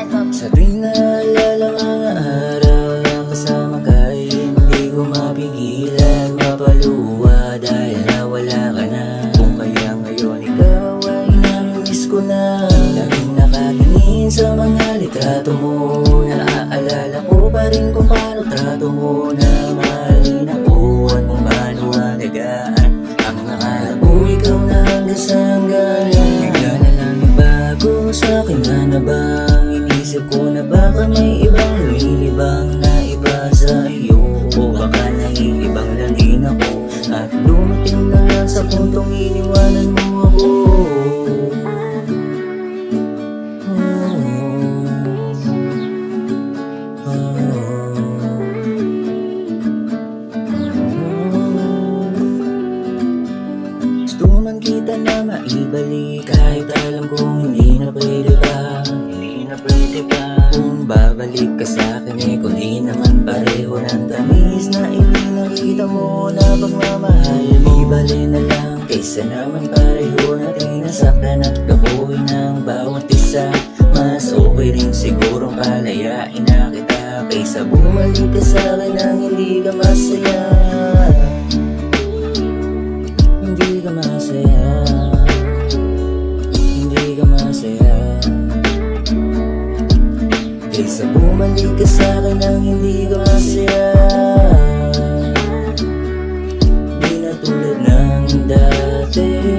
Sa tuwing naalala mga araw kasama ka ay hindi ko mapigilan mapaluwa dahil nawala ka na. Kung kaya ngayon ikaw ay namimiss ko na. Laging nakatingin sa mga litrato mo, naaalala ko pa rin kung paano trato mo. Na mahalin ako at kung paano alagaan ang akala ko ikaw na hanggang sa hangganan. Bigla na lang nabago sa akin na bang inisip ko na baka may ibang lumilibang na iba sa iyo, o baka naiibang lang din ako at dumating na lang sa puntong iniwanan mo ako. Gusto man kita na maibalik kahit alam kong hindi na pwede pa. Kung babalik ka sa'kin eh kung di naman pareho ng tamis na ipinakita mo na pagmamahal mo. Ibali na lang kaysa naman pareho natin nasaktan at gabuhin ng bawat isa. Mas okay rin sigurong palayain na kita kaysa bumalik ka sa'kin nang hindi ka masaya. Hindi ka masaya, hindi ka masaya. Kaysa bumalik ka sa'kin nang hindi ka masaya. Di na tulad ng dati.